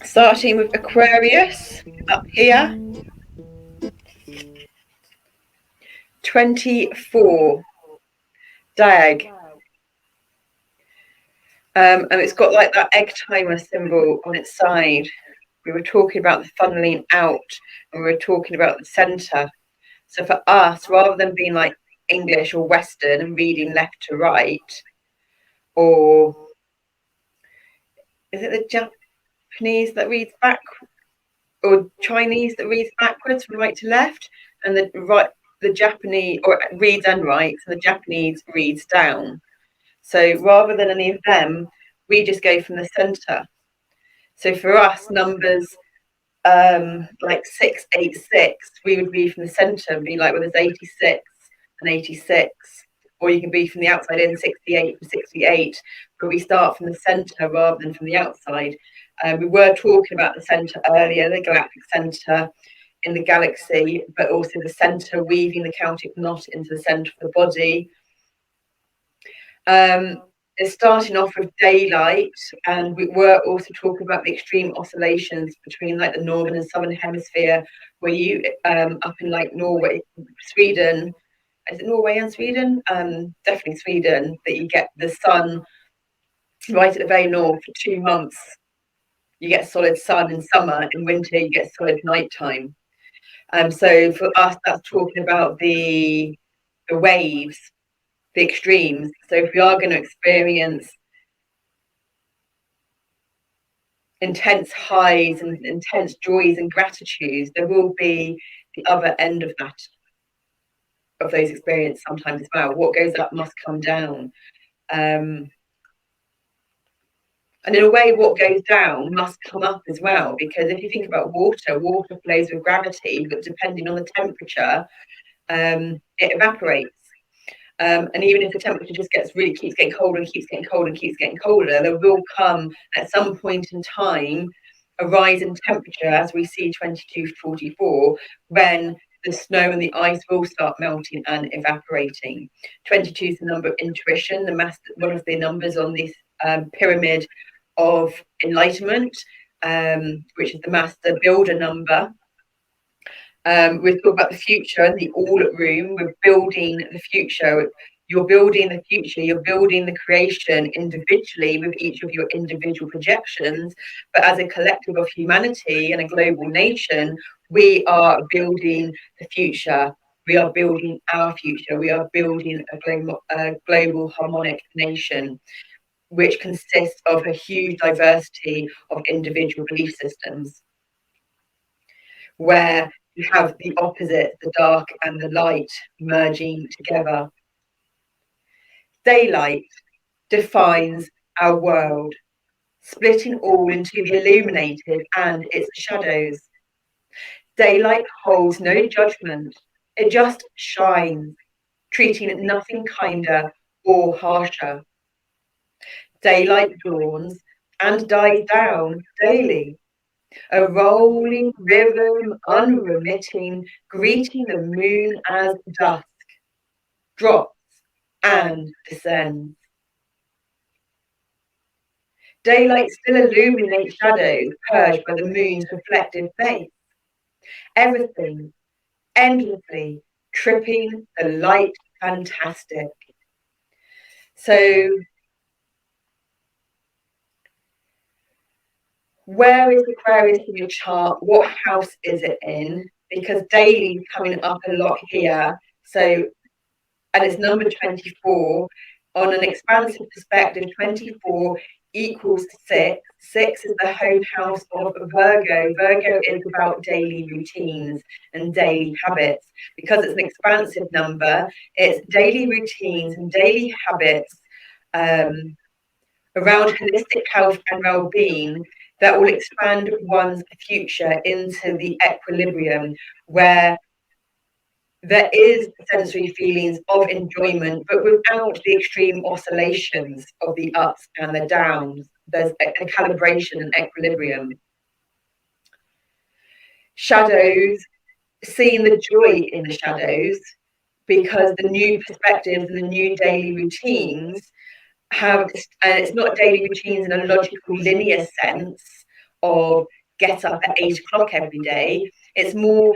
Starting with Aquarius up here. 24. Diag. And it's got like that egg timer symbol on its side. We were talking about the funneling out, and we were talking about the center. So for us, rather than being like English or Western and reading left to right, or is it the Japanese that reads back, or Chinese that reads backwards from right to left, and the Japanese, or reads and writes, and the Japanese reads down. So rather than any of them, we just go from the center. So for us, numbers like 686, we would read from the center and be like, well, there's 86 and 86. Or you can be from the outside in, 68 and 68, but we start from the center rather than from the outside. We were talking about the center earlier, the galactic center in the galaxy, but also the center weaving the chaotic knot into the center of the body. It's starting off with daylight, and we were also talking about the extreme oscillations between like the northern and southern hemisphere, where you up in like Norway, Sweden, is it Norway and Sweden? Definitely Sweden, that you get the sun right at the very north for 2 months. You get solid sun in summer. In winter, you get solid nighttime. So for us, that's talking about the waves, the extremes. So if we are going to experience intense highs and intense joys and gratitudes, there will be the other end of that, of those experiences sometimes as well. What goes up must come down. And in a way, what goes down must come up as well, because if you think about water, water flows with gravity, but depending on the temperature, it evaporates. And even if the temperature just keeps getting colder and keeps getting colder and keeps getting colder, there will come at some point in time a rise in temperature, as we see 2244, when the snow and the ice will start melting and evaporating. 22 is the number of intuition, one of the numbers on this pyramid of enlightenment, which is the master builder number. We're talking about the future and the audit room. We're building the future. You're building the future. You're building the creation individually with each of your individual projections. But as a collective of humanity and a global nation, we are building the future. We are building our future. We are building a global harmonic nation, which consists of a huge diversity of individual belief systems, where you have the opposite, the dark and the light merging together. Daylight defines our world, splitting all into the illuminated and its shadows. Daylight holds no judgment, it just shines, treating nothing kinder or harsher. Daylight dawns and dies down daily, a rolling rhythm unremitting, greeting the moon as dusk drops and descends. Daylight still illuminates shadows purged by the moon's reflective face. Everything endlessly tripping the light fantastic. So where is Aquarius in your chart? What house is it in? Because daily is coming up a lot here. So, and it's number 24. On an expansive perspective, 24 equals 6. 6 is the home house of Virgo. Virgo is about daily routines and daily habits. Because it's an expansive number, it's daily routines and daily habits around holistic health and well-being that will expand one's future into the equilibrium, where there is sensory feelings of enjoyment, but without the extreme oscillations of the ups and the downs. There's a calibration and equilibrium. Shadows seeing the joy in the shadows, because the new perspectives and the new daily routines have, and it's not daily routines in a logical linear sense of get up at 8 o'clock every day. It's more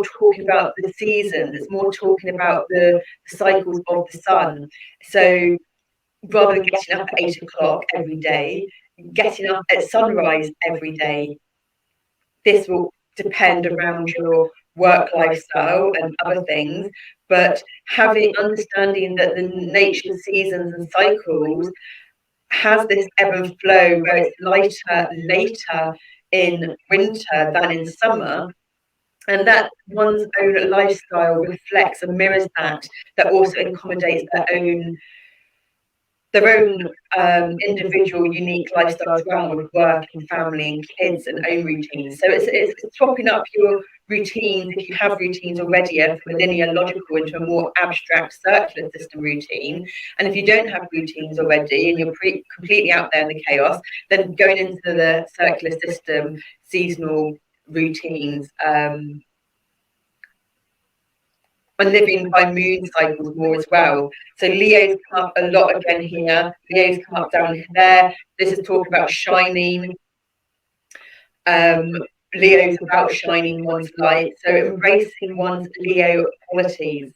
talking about the seasons. It's more talking about the cycles of the sun. So rather than getting up at 8 o'clock every day, getting up at sunrise every day. This will depend around your work lifestyle and other things, but having understanding that the nature seasons and cycles has this ebb and flow where it's lighter later in winter than in summer, and that one's own lifestyle reflects and mirrors that also accommodates their own individual unique lifestyles around with work and family and kids and own routines. So it's swapping up your routines, if you have routines already, from a linear logical into a more abstract circular system routine. And if you don't have routines already and you're completely out there in the chaos, then going into the circular system seasonal routines, and living by moon cycles more as well. So Leo's come up a lot again here. Leo's come up down there. This is talking about shining. Leo's about shining one's light. So embracing one's Leo qualities.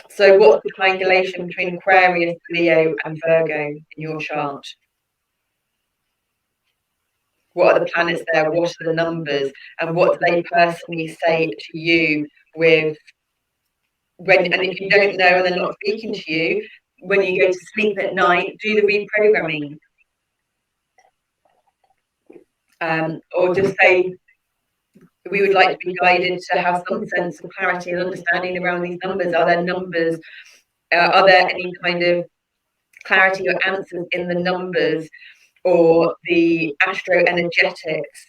So what's the triangulation between Aquarius, Leo, and Virgo in your chart? What are the planets there? What are the numbers? And what do they personally say to you with when, and if you don't know and they're not speaking to you, when you go to sleep at night, do the reprogramming. Or just say, we would like to be guided to have some sense of clarity and understanding around these numbers. Are there numbers? Are there any kind of clarity or answers in the numbers or the astro energetics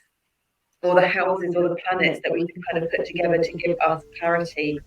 or the houses or the planets that we can kind of put together to give us clarity?